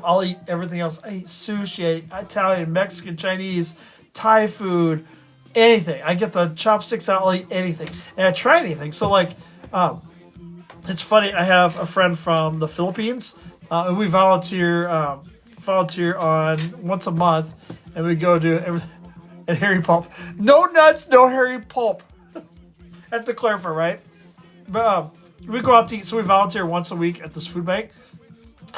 I'll eat everything else. I eat sushi, I eat Italian, Mexican, Chinese, Thai food, anything. I get the chopsticks out, I'll eat anything. And I try anything. So, like, it's funny, I have a friend from the Philippines, and we volunteer on once a month, and we go do everything. And Harry Pulp. No nuts, no Harry Pulp. I have to clarify, right? But we go out to eat, so we volunteer once a week at this food bank.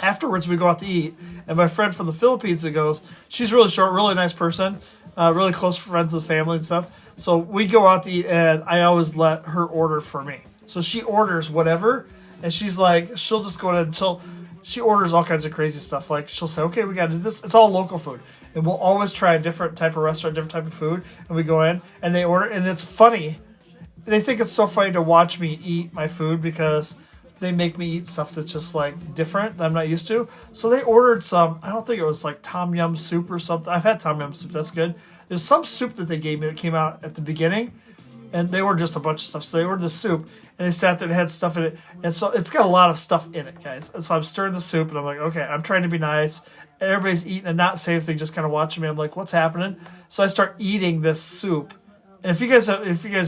Afterwards, we go out to eat, and my friend from the Philippines that goes, she's really short, really nice person, really close friends of the family and stuff. So we go out to eat, and I always let her order for me. So she orders whatever, and she's like, she'll just go in until she orders all kinds of crazy stuff. Like, she'll say, okay, we got to do this. It's all local food. And we'll always try a different type of restaurant, different type of food. And we go in, and they order, and it's funny. They think it's so funny to watch me eat my food because they make me eat stuff that's just, like, different that I'm not used to. So they ordered some, I don't think it was, like, tom yum soup or something. I've had tom yum soup. That's good. There's some soup that they gave me that came out at the beginning, and they ordered just a bunch of stuff. So they ordered the soup, and they sat there and had stuff in it. And so it's got a lot of stuff in it, guys. And so I'm stirring the soup, and I'm like, okay, I'm trying to be nice. And everybody's eating and not saying anything, just kind of watching me. I'm like, what's happening? So I start eating this soup. And if you guys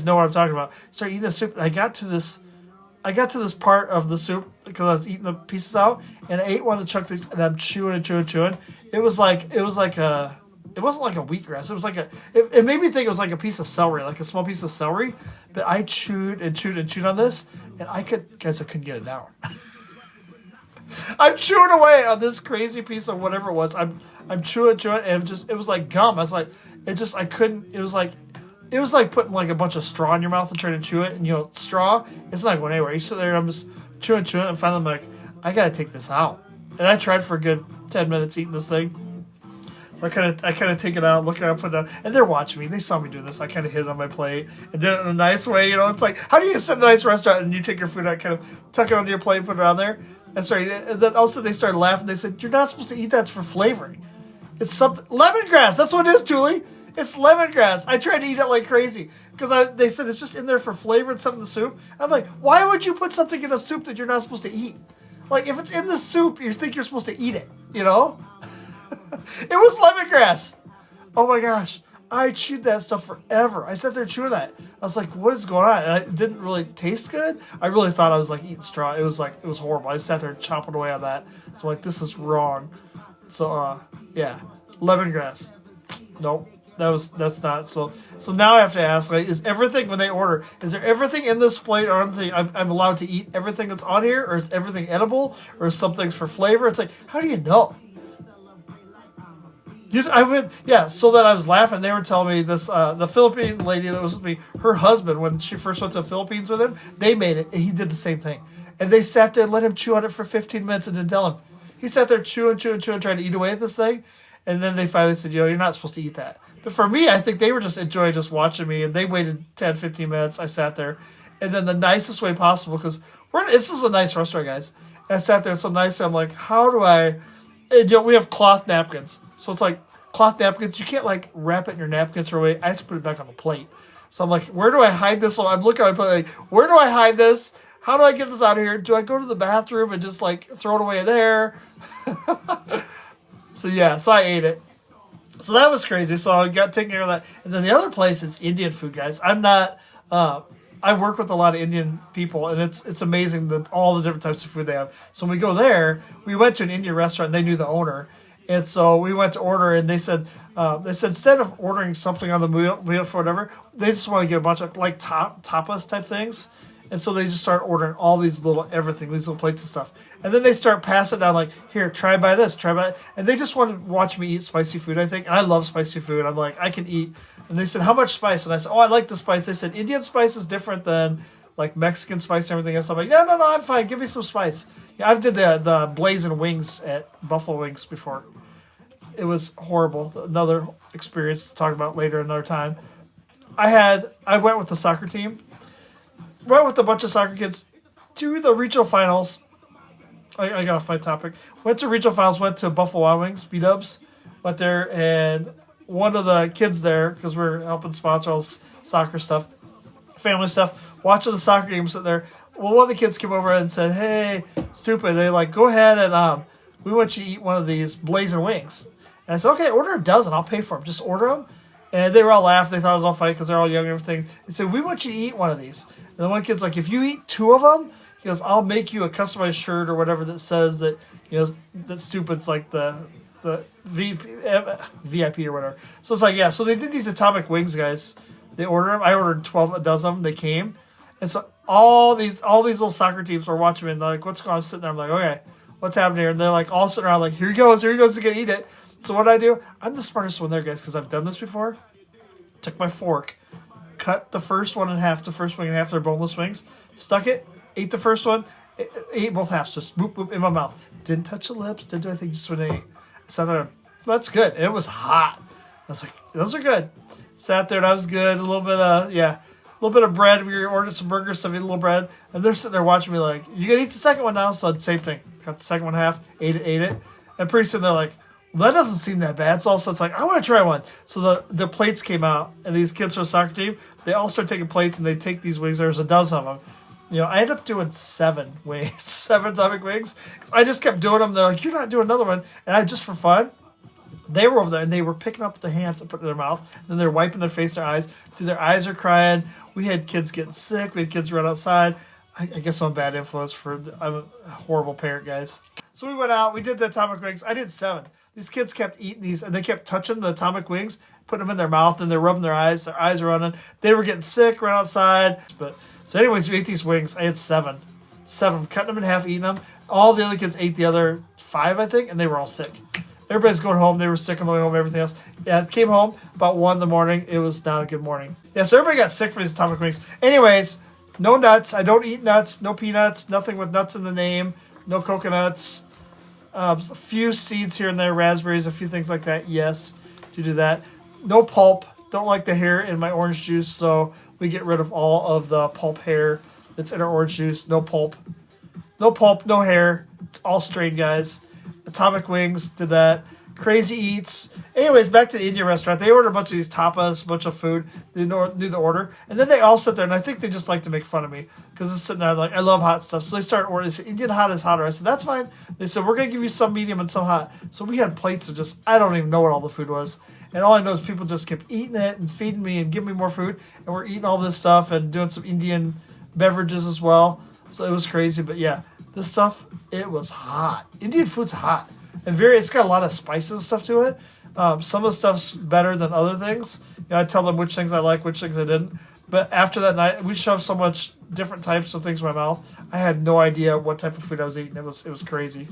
know what I'm talking about, start eating the soup. And I got to this part of the soup because I was eating the pieces out, and I ate one of the chunks, and I'm chewing and chewing and chewing. It wasn't like a wheatgrass. It was like it made me think it was like a piece of celery, like a small piece of celery. But I chewed and chewed and chewed on this, and I couldn't get it down. I'm chewing away on this crazy piece of whatever it was. I'm chewing, and it was like gum. I was like, I couldn't. It was like putting like a bunch of straw in your mouth and trying to chew it. And straw, it's not going anywhere. You sit there, and I'm just chewing, and finally I'm like, I gotta take this out. And I tried for a good 10 minutes eating this thing. So I kind of take it out, look around, put it down, and they're watching me. They saw me do this. I kind of hid it on my plate and did it in a nice way. It's like, how do you sit in a nice restaurant and you take your food out, kind of tuck it onto your plate, put it on there? And then also they started laughing. They said, you're not supposed to eat that. It's for flavoring. It's something. Lemongrass. That's what it is, Thule. It's lemongrass. I tried to eat it like crazy because they said it's just in there for flavor and stuff in the soup. I'm like, why would you put something in a soup that you're not supposed to eat? Like, if it's in the soup, you think you're supposed to eat it, It was lemongrass. Oh my gosh. I chewed that stuff forever. I sat there chewing that. I was like, what is going on? And it didn't really taste good. I really thought I was like eating straw. It was horrible. I sat there chomping away on that. So I'm like, this is wrong. So, yeah. Lemongrass. Nope. That's not. So now I have to ask, like, is everything when they order, is there everything in this plate or anything I'm allowed to eat everything that's on here? Or is everything edible? Or is some things for flavor? It's like, how do you know? So then I was laughing. They were telling me this, the Philippine lady that was with me, her husband, when she first went to the Philippines with him, they made it, and he did the same thing. And they sat there and let him chew on it for 15 minutes and didn't tell him. He sat there chewing, trying to eat away at this thing. And then they finally said, you're not supposed to eat that. But for me, I think they were just enjoying just watching me, and they waited 10, 15 minutes. I sat there. And then the nicest way possible, because this is a nice restaurant, guys. And I sat there so nicely. I'm like, how do I... And, we have cloth napkins. So it's like cloth napkins. You can't like wrap it in your napkins or away. I just put it back on the plate. So I'm like, where do I hide this? So I'm looking at my plate like, where do I hide this? How do I get this out of here? Do I go to the bathroom and just like throw it away there? So I ate it. So that was crazy. So I got taken care of that. And then the other place is Indian food, guys. I'm not... I work with a lot of Indian people, and it's amazing that all the different types of food they have. So when we go there, we went to an Indian restaurant, and they knew the owner. And so we went to order, and they said instead of ordering something on the meal for whatever, they just want to get a bunch of like tapas type things. And so they just start ordering all these little everything, these little plates of stuff. And then they start passing down like, here, try by this, try by... And they just want to watch me eat spicy food, I think. And I love spicy food. I'm like, I can eat... And they said, how much spice? And I said, I like the spice. They said, Indian spice is different than like Mexican spice and everything else. I'm like, no, I'm fine. Give me some spice. Yeah, I've did the blazing wings at Buffalo Wings before. It was horrible. Another experience to talk about later another time. I went with the soccer team. Went with a bunch of soccer kids to the regional finals. I got off my topic. Went to regional finals. Went to Buffalo Wild Wings, B-Dubs. Went there, and one of the kids there, because we're helping sponsor all this soccer stuff, family stuff, watching the soccer game, sitting there. Well, one of the kids came over and said, hey, stupid. They like, go ahead and we want you to eat one of these blazing wings. And I said, okay, order a dozen. I'll pay for them. Just order them. And they were all laughing. They thought it was all funny because they're all young and everything. They said, we want you to eat one of these. And the one kid's like, if you eat 2 of them, he goes, I'll make you a customized shirt or whatever that says that, that Stupid's like the VIP or whatever. So it's like, yeah. So they did these atomic wings, guys. They ordered them. I ordered 12 a dozen of them. They came. And so all these little soccer teams were watching me and they're like, what's going on? I'm sitting there. I'm like, okay, what's happening here? And they're like all sitting around like, here he goes, to get eat it. So what I do, I'm the smartest one there, guys, because I've done this before. Took my fork, cut the first one in half, the first wing in half, they're boneless wings, stuck it, ate the first one, ate both halves, just boop, boop, in my mouth. Didn't touch the lips, didn't do anything, just went and ate. Sat there, that's good. And it was hot. I was like, those are good. Sat there and I was good. A little bit of bread. We ordered some burgers, stuff, ate a little bread. And they're sitting there watching me like, you gonna eat the second one now? So same thing. Got the second one half, ate it. And pretty soon they're like, well, that doesn't seem that bad. So it's like, I want to try one. So the plates came out, and these kids from the soccer team, they all start taking plates, and they take these wings. There's a dozen of them. I ended up doing 7 wings, 7 atomic wings. I just kept doing them. They're like, you're not doing another one. And I just for fun, they were over there, and they were picking up the hands and putting it in their mouth. And then they're wiping their face, their eyes. Dude, their eyes are crying. We had kids getting sick. We had kids run outside. I guess I'm a bad influence I'm a horrible parent, guys. So we went out. We did the atomic wings. I did 7. These kids kept eating these, and they kept touching the atomic wings, putting them in their mouth, and they're rubbing their eyes. Their eyes are running. They were getting sick, ran outside. So anyways, we ate these wings. I had 7. 7, cutting them in half, eating them. All the other kids ate the other 5, I think, and they were all sick. Everybody's going home. They were sick on the way home, everything else. Yeah, came home about 1 in the morning. It was not a good morning. Yeah, so everybody got sick for these atomic wings. Anyways, no nuts. I don't eat nuts. No peanuts. Nothing with nuts in the name. No coconuts. A few seeds here and there, raspberries, a few things like that. Yes, do that. No pulp. Don't like the hair in my orange juice, so we get rid of all of the pulp hair that's in our orange juice. No pulp. No pulp, no hair. It's all straight, guys. Atomic wings, did that. Crazy Eats. Anyways, back to the Indian restaurant. They ordered a bunch of these tapas, a bunch of food. They knew the order. And then they all sit there, and I think they just like to make fun of me. Because it's sitting there like, I love hot stuff. So they start ordering. They said, Indian hot is hotter. I said, that's fine. They said, we're going to give you some medium and some hot. So we had plates of just, I don't even know what all the food was. And all I know is people just kept eating it and feeding me and giving me more food. And we're eating all this stuff and doing some Indian beverages as well. So it was crazy. But yeah, this stuff, it was hot. Indian food's hot. And it's got a lot of spices and stuff to it. Some of the stuff's better than other things. I tell them which things I like, which things I didn't. But after that night, we shoved so much different types of things in my mouth. I had no idea what type of food I was eating. It was crazy.